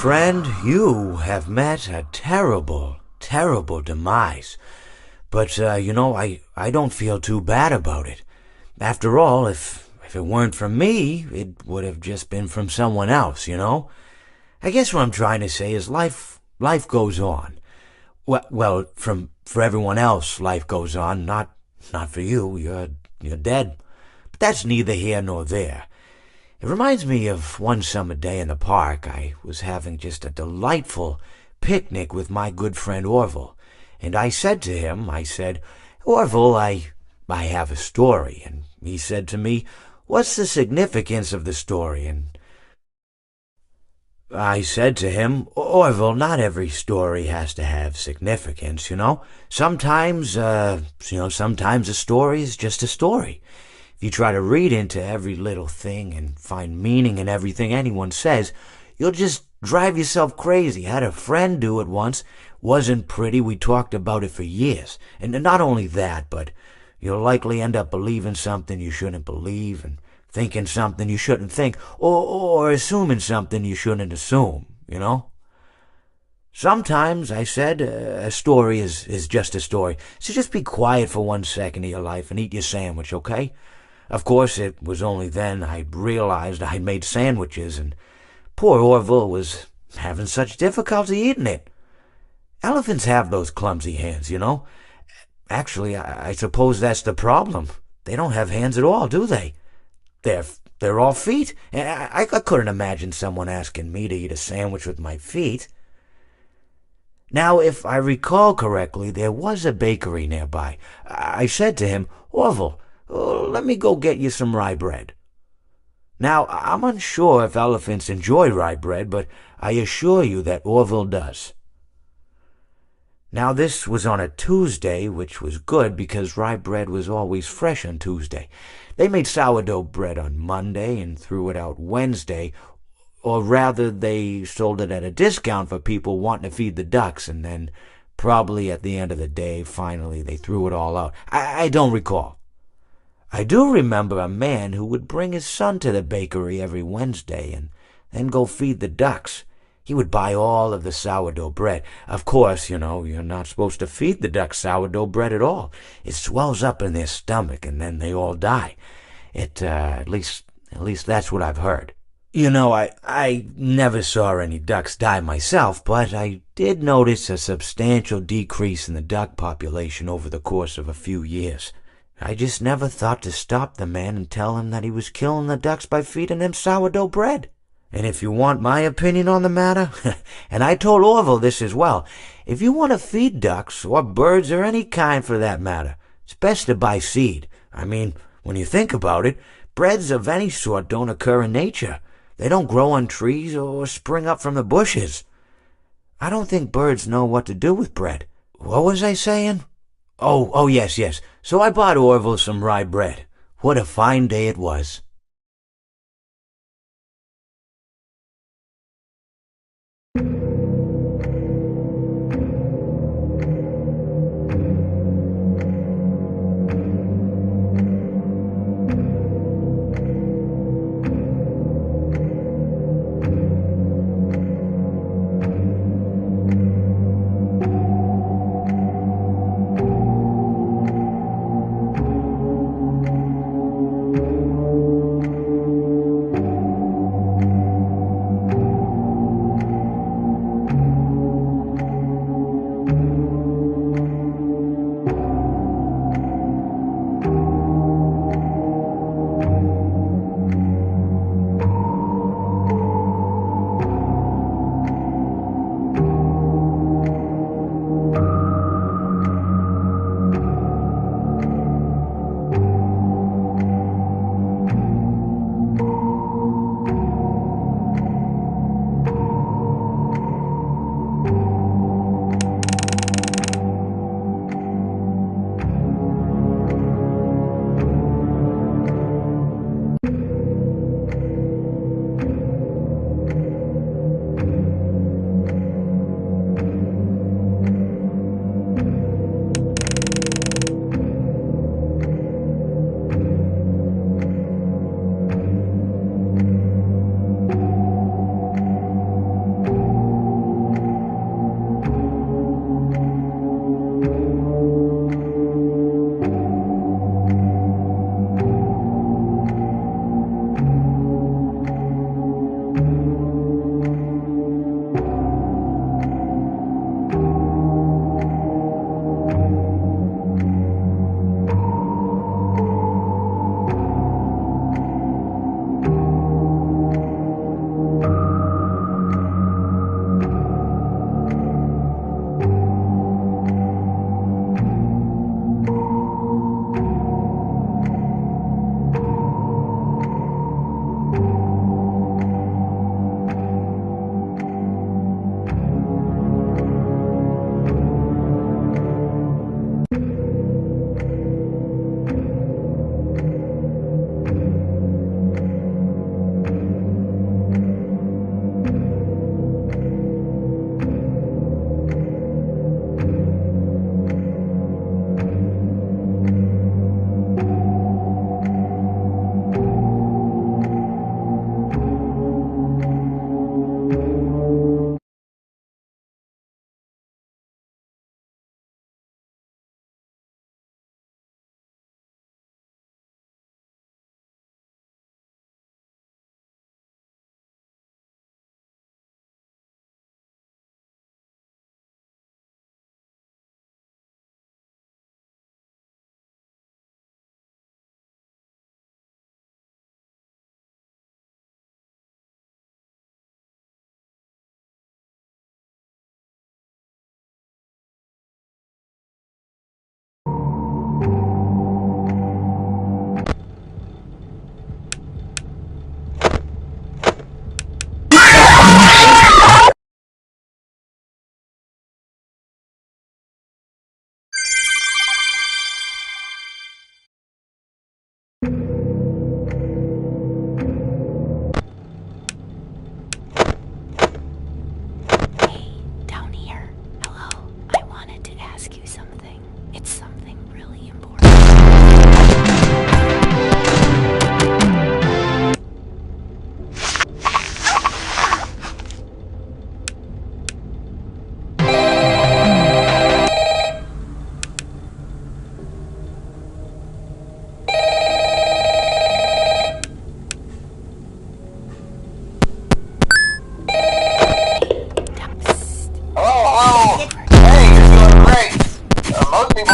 friend, you have met a terrible, terrible demise. But, I don't feel too bad about it. After all, if it weren't from me, it would have just been from someone else, you know? I guess what I'm trying to say is life goes on. Well, for everyone else, life goes on, not for you. You're dead. But that's neither here nor there. It reminds me of one summer day in the park. I was having just a delightful picnic with my good friend Orville. And I said to him, Orville, I have a story. And he said to me, what's the significance of the story? And I said to him, Orville, not every story has to have significance, you know? Sometimes a story is just a story. If you try to read into every little thing and find meaning in everything anyone says, you'll just drive yourself crazy. I had a friend do it once. Wasn't pretty. We talked about it for years. And not only that, but you'll likely end up believing something you shouldn't believe and thinking something you shouldn't think, or assuming something you shouldn't assume, you know? Sometimes, I said, a story is just a story. So just be quiet for 1 second of your life and eat your sandwich, okay? Of course, it was only then I realized I'd made sandwiches, and poor Orville was having such difficulty eating it. Elephants have those clumsy hands, you know? Actually, I suppose that's the problem. They don't have hands at all, do they? They're all feet. And I couldn't imagine someone asking me to eat a sandwich with my feet. Now, if I recall correctly, there was a bakery nearby. I said to him, Orville, let me go get you some rye bread. Now, I'm unsure if elephants enjoy rye bread, but I assure you that Orville does. Now, this was on a Tuesday, which was good because rye bread was always fresh on Tuesday. They made sourdough bread on Monday and threw it out Wednesday, or rather they sold it at a discount for people wanting to feed the ducks, and then probably at the end of the day, finally, they threw it all out. I don't recall. I do remember a man who would bring his son to the bakery every Wednesday and then go feed the ducks. He would buy all of the sourdough bread. Of course, you're not supposed to feed the ducks sourdough bread at all. It swells up in their stomach and then they all die. At least that's what I've heard. I never saw any ducks die myself, but I did notice a substantial decrease in the duck population over the course of a few years. I just never thought to stop the man and tell him that he was killing the ducks by feeding them sourdough bread. And if you want my opinion on the matter, and I told Orville this as well, if you want to feed ducks, or birds, or any kind for that matter, it's best to buy seed. I mean, when you think about it, breads of any sort don't occur in nature. They don't grow on trees or spring up from the bushes. I don't think birds know what to do with bread. What was I saying? Oh, yes. So I bought Orville some rye bread. What a fine day it was.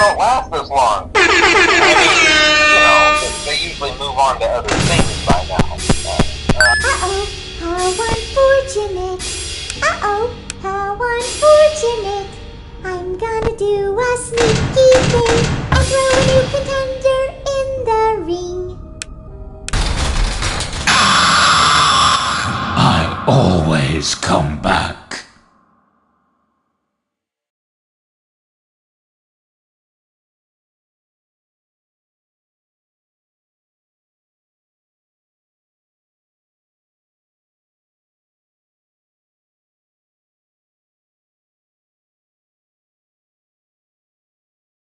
don't last this long. I mean, they usually move on to other things by now. Uh-oh, how unfortunate. Uh-oh, how unfortunate. I'm gonna do a sneaky thing and throw a new contender in the ring. I always come back.